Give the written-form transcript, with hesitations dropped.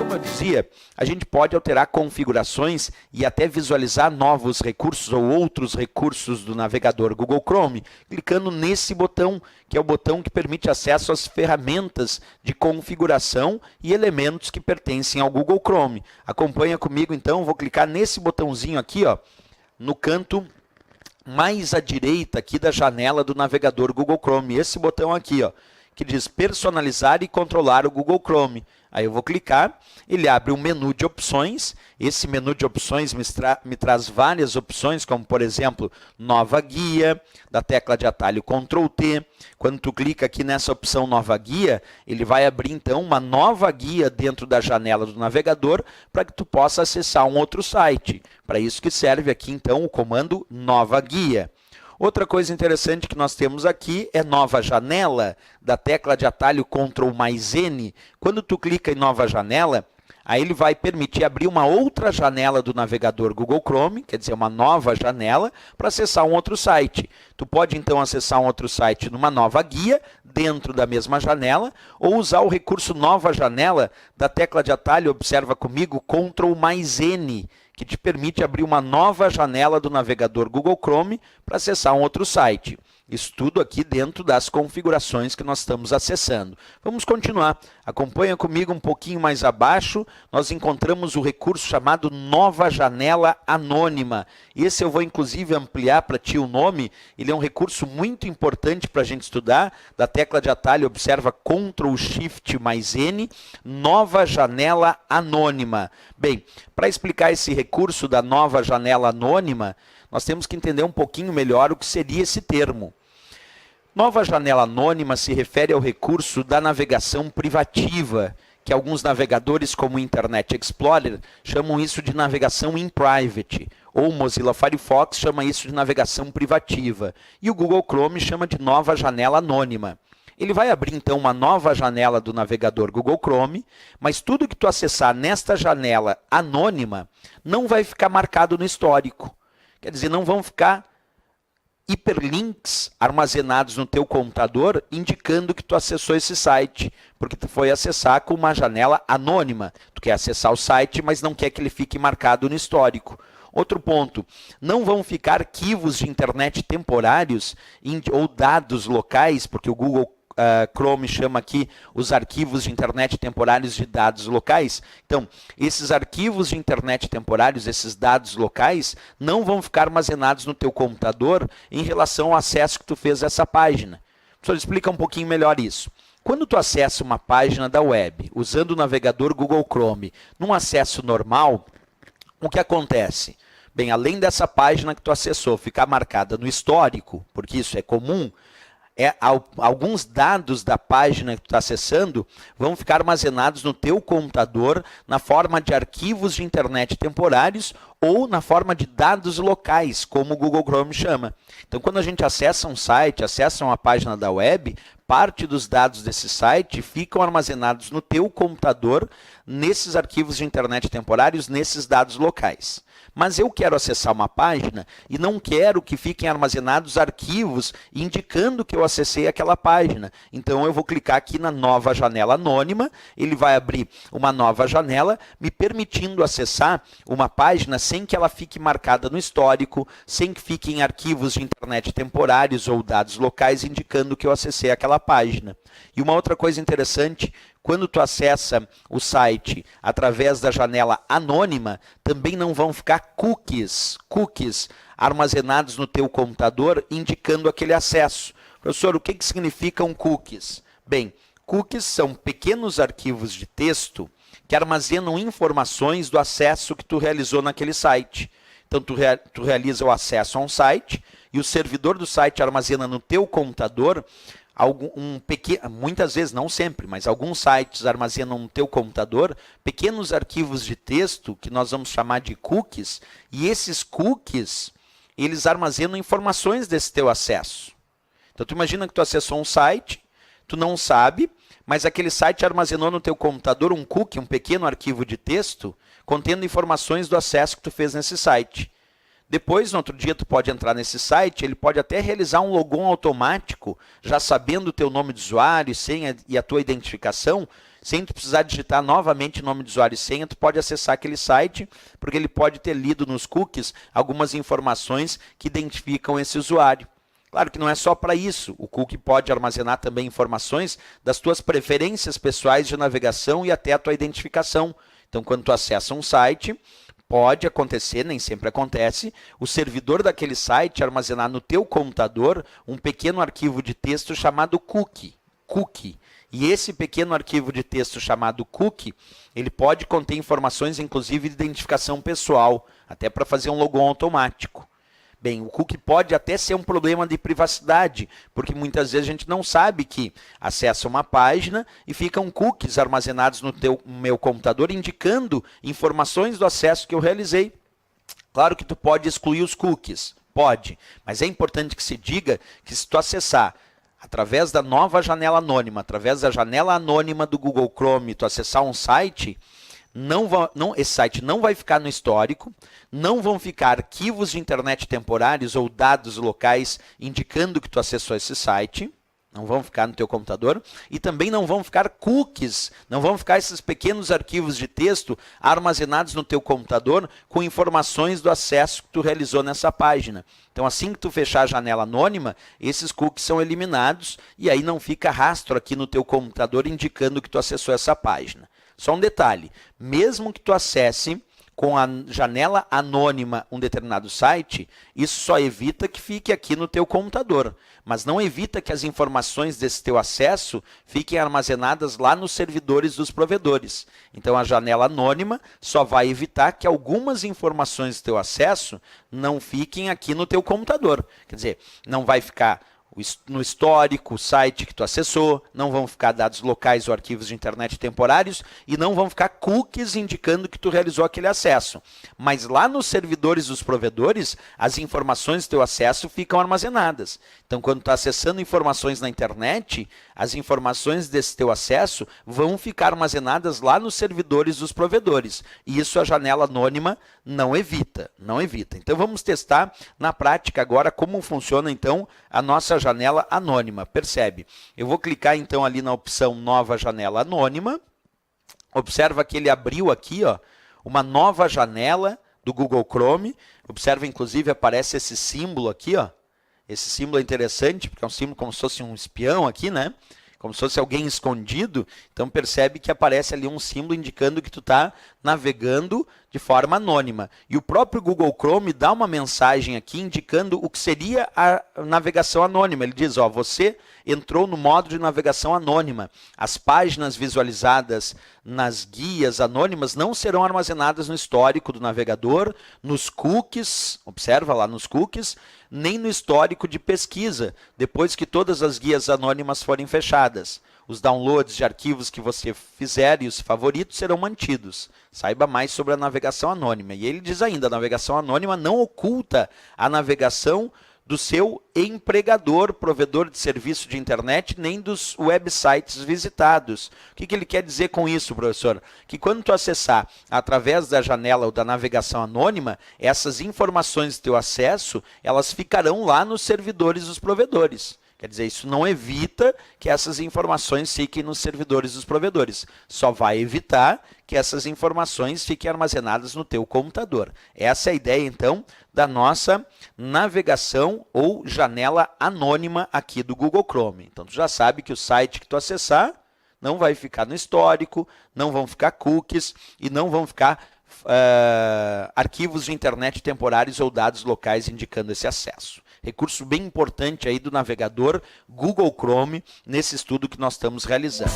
como eu dizia, a gente pode alterar configurações e até visualizar novos recursos ou outros recursos do navegador Google Chrome, clicando nesse botão, que é o botão que permite acesso às ferramentas de configuração e elementos que pertencem ao Google Chrome. Acompanha comigo então, vou clicar nesse botãozinho aqui, ó, no canto mais à direita aqui da janela do navegador Google Chrome. Esse botão aqui, ó, que diz personalizar e controlar o Google Chrome. Aí eu vou clicar, ele abre um menu de opções. Esse menu de opções me traz várias opções, como por exemplo, nova guia, da tecla de atalho Ctrl T. Quando tu clica aqui nessa opção nova guia, ele vai abrir então uma nova guia dentro da janela do navegador para que tu possa acessar um outro site. Para isso que serve aqui então o comando nova guia. Outra coisa interessante que nós temos aqui é nova janela, da tecla de atalho Ctrl mais N. Quando tu clica em nova janela, aí ele vai permitir abrir uma outra janela do navegador Google Chrome, quer dizer, uma nova janela, para acessar um outro site. Tu pode então acessar um outro site numa nova guia, dentro da mesma janela, ou usar o recurso nova janela da tecla de atalho, observa comigo, Ctrl mais N, que te permite abrir uma nova janela do navegador Google Chrome para acessar um outro site. Isso tudo aqui dentro das configurações que nós estamos acessando. Vamos continuar. Acompanha comigo um pouquinho mais abaixo. Nós encontramos o recurso chamado Nova Janela Anônima. Esse eu vou inclusive ampliar para ti o nome. Ele é um recurso muito importante para a gente estudar. Da tecla de atalho, observa Ctrl Shift mais N. Nova Janela Anônima. Bem, para explicar esse recurso da Nova Janela Anônima, nós temos que entender um pouquinho melhor o que seria esse termo. Nova janela anônima se refere ao recurso da navegação privativa, que alguns navegadores como o Internet Explorer chamam isso de navegação in private, ou o Mozilla Firefox chama isso de navegação privativa, e o Google Chrome chama de nova janela anônima. Ele vai abrir então uma nova janela do navegador Google Chrome, mas tudo que tu acessar nesta janela anônima não vai ficar marcado no histórico. Quer dizer, não vão ficar hiperlinks armazenados no teu computador indicando que tu acessou esse site, porque tu foi acessar com uma janela anônima. Tu quer acessar o site, mas não quer que ele fique marcado no histórico. Outro ponto, não vão ficar arquivos de internet temporários ou dados locais, porque o Google Chrome chama aqui os arquivos de internet temporários de dados locais. Então, esses arquivos de internet temporários, esses dados locais, não vão ficar armazenados no teu computador em relação ao acesso que tu fez a essa página. Só explica um pouquinho melhor isso. Quando tu acessa uma página da web, usando o navegador Google Chrome, num acesso normal, o que acontece? Bem, além dessa página que tu acessou ficar marcada no histórico, porque isso é comum, alguns dados da página que tu está acessando vão ficar armazenados no teu computador na forma de arquivos de internet temporários ou na forma de dados locais, como o Google Chrome chama. Então, quando a gente acessa um site, acessa uma página da web, parte dos dados desse site ficam armazenados no teu computador, nesses arquivos de internet temporários, nesses dados locais. Mas eu quero acessar uma página e não quero que fiquem armazenados arquivos indicando que eu acessei aquela página. Então, eu vou clicar aqui na nova janela anônima, ele vai abrir uma nova janela, me permitindo acessar uma página sem que ela fique marcada no histórico, sem que fiquem arquivos de internet temporários ou dados locais indicando que eu acessei aquela página. E uma outra coisa interessante, quando tu acessa o site através da janela anônima, também não vão ficar cookies armazenados no teu computador indicando aquele acesso. Professor, o que significam cookies? Bem, cookies são pequenos arquivos de texto que armazenam informações do acesso que tu realizou naquele site. Então, tu realiza o acesso a um site e o servidor do site armazena no teu computador muitas vezes, não sempre, mas alguns sites armazenam no teu computador pequenos arquivos de texto que nós vamos chamar de cookies, e esses cookies, eles armazenam informações desse teu acesso. Então, tu imagina que tu acessou um site, tu não sabe, mas aquele site armazenou no teu computador um cookie, um pequeno arquivo de texto, contendo informações do acesso que tu fez nesse site. Depois, no outro dia, tu pode entrar nesse site, ele pode até realizar um logon automático, já sabendo o teu nome de usuário, senha e a tua identificação, sem tu precisar digitar novamente nome de usuário e senha, tu pode acessar aquele site, porque ele pode ter lido nos cookies algumas informações que identificam esse usuário. Claro que não é só para isso, o cookie pode armazenar também informações das tuas preferências pessoais de navegação e até a tua identificação. Então, quando tu acessa um site, pode acontecer, nem sempre acontece, o servidor daquele site armazenar no teu computador um pequeno arquivo de texto chamado cookie. E esse pequeno arquivo de texto chamado cookie, ele pode conter informações, inclusive de identificação pessoal, até para fazer um logon automático. Bem, o cookie pode até ser um problema de privacidade, porque muitas vezes a gente não sabe que acessa uma página e ficam cookies armazenados no meu computador indicando informações do acesso que eu realizei. Claro que tu pode excluir os cookies, pode, mas é importante que se diga que se tu acessar através da nova janela anônima, através da janela anônima do Google Chrome, tu acessar um site, esse site não vai ficar no histórico, não vão ficar arquivos de internet temporários ou dados locais indicando que tu acessou esse site, não vão ficar no teu computador, e também não vão ficar cookies, não vão ficar esses pequenos arquivos de texto armazenados no teu computador com informações do acesso que tu realizou nessa página. Então, assim que tu fechar a janela anônima, esses cookies são eliminados e aí não fica rastro aqui no teu computador indicando que tu acessou essa página. Só um detalhe, mesmo que tu acesse com a janela anônima um determinado site, isso só evita que fique aqui no teu computador, mas não evita que as informações desse teu acesso fiquem armazenadas lá nos servidores dos provedores. Então, a janela anônima só vai evitar que algumas informações do teu acesso não fiquem aqui no teu computador. Quer dizer, não vai ficar no histórico, o site que tu acessou, não vão ficar dados locais ou arquivos de internet temporários e não vão ficar cookies indicando que tu realizou aquele acesso. Mas lá nos servidores dos provedores, as informações do teu acesso ficam armazenadas. Então, quando tu está acessando informações na internet, as informações desse teu acesso vão ficar armazenadas lá nos servidores dos provedores. E isso a janela anônima não evita, não evita. Então, vamos testar na prática agora como funciona, então, a nossa janela anônima. Percebe? Eu vou clicar, então, ali na opção Nova Janela Anônima. Observa que ele abriu aqui, ó, uma nova janela do Google Chrome. Observa, inclusive, aparece esse símbolo aqui, ó. Esse símbolo é interessante, porque é um símbolo como se fosse um espião aqui, né? Como se fosse alguém escondido. Então, percebe que aparece ali um símbolo indicando que tu está navegando de forma anônima. E o próprio Google Chrome dá uma mensagem aqui indicando o que seria a navegação anônima. Ele diz, ó, você entrou no modo de navegação anônima. As páginas visualizadas nas guias anônimas não serão armazenadas no histórico do navegador, nos cookies, observa lá nos cookies, nem no histórico de pesquisa, depois que todas as guias anônimas forem fechadas. Os downloads de arquivos que você fizer e os favoritos serão mantidos. Saiba mais sobre a navegação anônima. E ele diz ainda, a navegação anônima não oculta a navegação do seu empregador, provedor de serviço de internet, nem dos websites visitados. O que ele quer dizer com isso, professor? Que quando tu acessar através da janela ou da navegação anônima, essas informações do teu acesso, elas ficarão lá nos servidores dos provedores. Quer dizer, isso não evita que essas informações fiquem nos servidores dos provedores. Só vai evitar que essas informações fiquem armazenadas no teu computador. Essa é a ideia, então, da nossa navegação ou janela anônima aqui do Google Chrome. Então, tu já sabe que o site que tu acessar não vai ficar no histórico, não vão ficar cookies e não vão ficar arquivos de internet temporários ou dados locais indicando esse acesso. Recurso bem importante aí do navegador Google Chrome nesse estudo que nós estamos realizando.